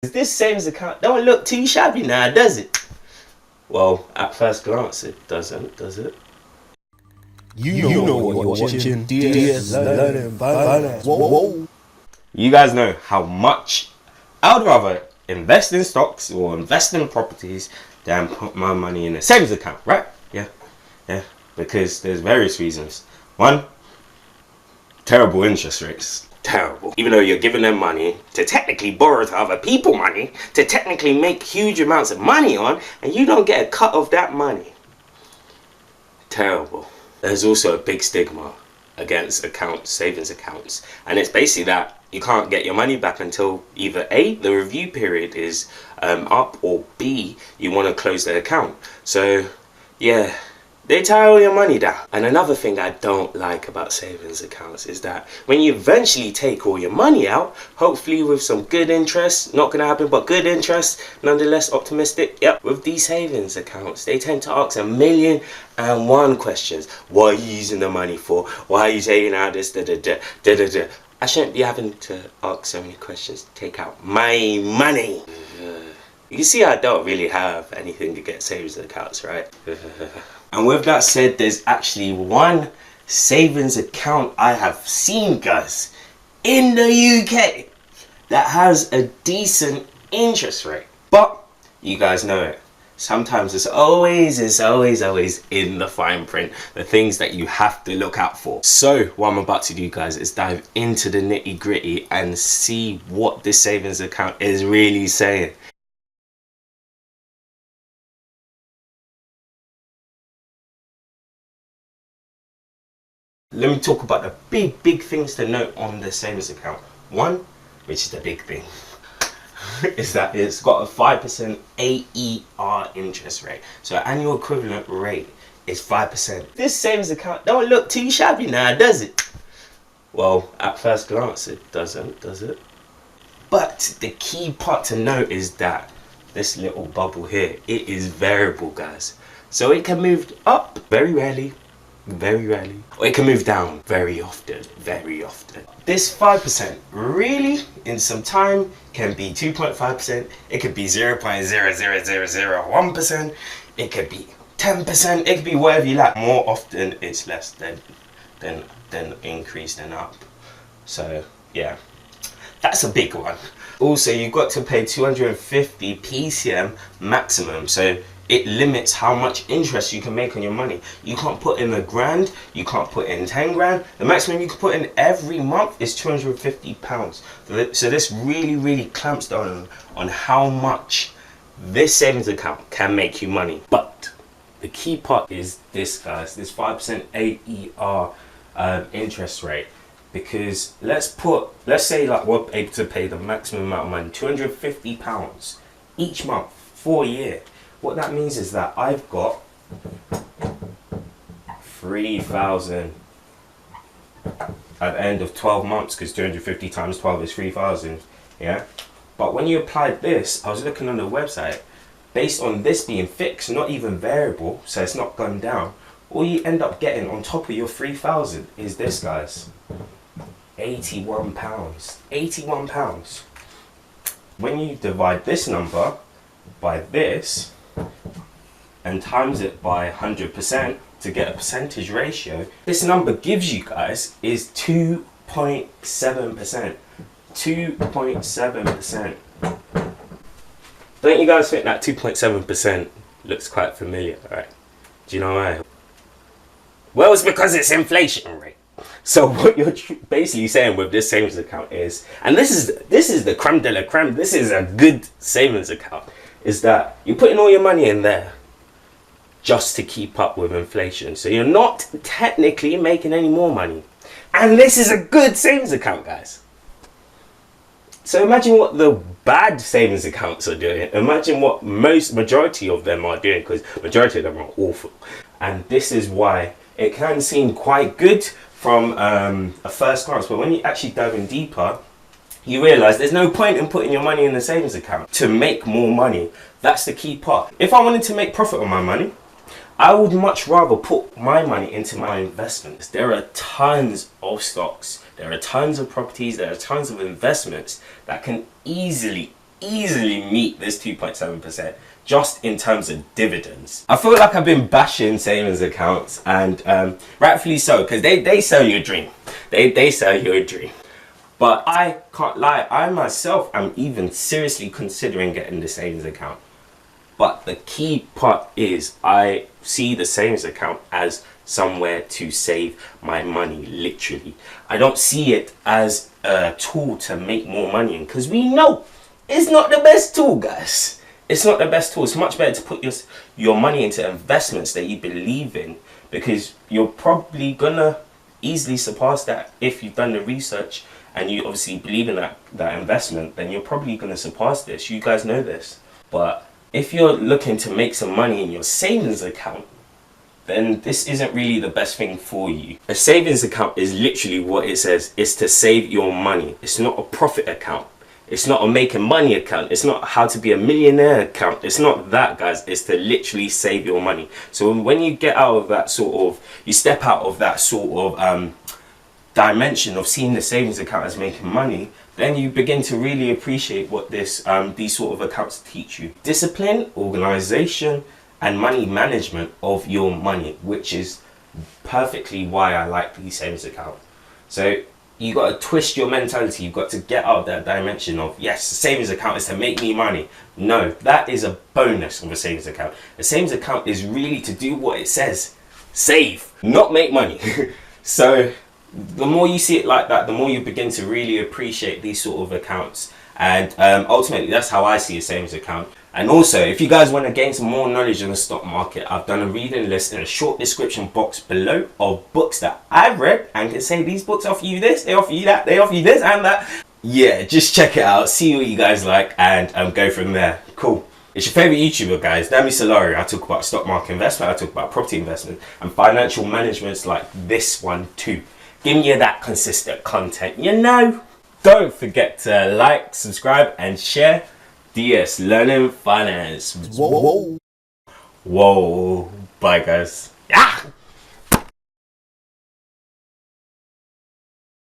This savings account don't look too shabby now, does it? Well, at first glance, it doesn't, does it? You know what you're watching. DS Learning Finance. Whoa. You guys know how much I would rather invest in stocks or invest in properties than put my money in a savings account, right? Yeah. Because there's various reasons. One, terrible interest rates. Terrible. Even though you're giving them money to technically borrow to other people money, to technically make huge amounts of money on, and you don't get a cut of that money. Terrible. There's also a big stigma against accounts, savings accounts, and it's basically that you can't get your money back until either A, the review period is up, or B, you want to close the account. So yeah, they tie all your money down. And another thing I don't like about savings accounts is that when you eventually take all your money out, hopefully with some good interest, not gonna happen, but good interest, nonetheless optimistic, yep, with these savings accounts, they tend to ask 1,000,001 questions. What are you using the money for? Why are you taking out this, da-da-da. I shouldn't be having to ask so many questions to take out my money. You can see I don't really have anything to get savings accounts, right? And with that said, there's actually one savings account I have seen, guys, in the UK that has a decent interest rate. But you guys know it. Sometimes it's always in the fine print, the things that you have to look out for. So what I'm about to do, guys, is dive into the nitty gritty and see what this savings account is really saying. Let me talk about the big things to note on the savings account. One, which is the big thing, is that it's got a 5% AER interest rate. So annual equivalent rate is 5%. This savings account don't look too shabby now, does it? Well, at first glance, it doesn't, does it? But the key part to note is that this little bubble here, it is variable, guys. So it can move up very rarely, or it can move down very often. This 5% really in some time can be 2.5%, it could be 0.00001%, it could be 10%, it could be whatever you like. More often it's less than increase than up. So yeah, that's a big one. Also, you've got to pay 250 PCM maximum, so it limits how much interest you can make on your money. You can't put in £1,000, you can't put in 10 grand. The maximum you can put in every month is £250. So this really clamps down on how much this savings account can make you money. But the key part is this, guys, this 5% AER interest rate. Because let's say like we're able to pay the maximum amount of money, £250 each month for a year. What that means is that I've got 3,000 at the end of 12 months, because 250 times 12 is 3,000, yeah? But when you applied this, I was looking on the website, based on this being fixed, not even variable, so it's not gone down, all you end up getting on top of your 3,000 is this, guys. £81. £81. When you divide this number by this and times it by 100% to get a percentage ratio, this number gives you guys is 2.7%. 2.7%. Don't you guys think that 2.7% looks quite familiar, right? Do you know why? Well, it's because it's inflation rate. So what you're basically saying with this savings account is, and this is the creme de la creme, this is a good savings account, is that you're putting all your money in there just to keep up with inflation. So you're not technically making any more money. And this is a good savings account, guys. So imagine what the bad savings accounts are doing. Imagine what majority of them are doing, because majority of them are awful. And this is why it can seem quite good from a first glance, but when you actually dive in deeper, you realize there's no point in putting your money in a savings account to make more money. That's the key part. If I wanted to make profit on my money, I would much rather put my money into my investments. There are tons of stocks, there are tons of properties, there are tons of investments that can easily easily meet this 2.7% just in terms of dividends. I feel like I've been bashing savings accounts, and rightfully so, because they sell you a dream. They sell you a dream. But I can't lie, I myself am even seriously considering getting the savings account. But the key part is I see the savings account as somewhere to save my money, literally. I don't see it as a tool to make more money in, because we know it's not the best tool, guys. It's not the best tool. It's much better to put your money into investments that you believe in, because you're probably gonna easily surpass that if you've done the research and you obviously believe in that investment. Then you're probably gonna surpass this. You guys know this. But if you're looking to make some money in your savings account, then this isn't really the best thing for you. A savings account is literally what it says. It's to save your money. It's not a profit account. It's not a making money account. It's not how to be a millionaire account. It's not that, guys. It's to literally save your money. So when you get out of that you step out of that sort of dimension of seeing the savings account as making money, then you begin to really appreciate what these sort of accounts teach you. Discipline, organization, and money management of your money, which is perfectly why I like these savings accounts. So you got to twist your mentality. You've got to get out of that dimension of, yes, the savings account is to make me money. No, that is a bonus of a savings account. A savings account is really to do what it says. Save, not make money. So the more you see it like that, the more you begin to really appreciate these sort of accounts. And ultimately, that's how I see a savings account. And also, if you guys want to gain some more knowledge on the stock market, I've done a reading list in a short description box below of books that I've read and can say these books offer you this, they offer you that, they offer you this and that. Yeah, just check it out, see what you guys like, and go from there. Cool. It's your favorite YouTuber, guys, Dami Solari. I talk about stock market investment, I talk about property investment, and financial managements like this one too. Giving you that consistent content, you know. Don't forget to like, subscribe, and share. DS Learning Finance. Whoa. Whoa. Bye, guys. Yeah.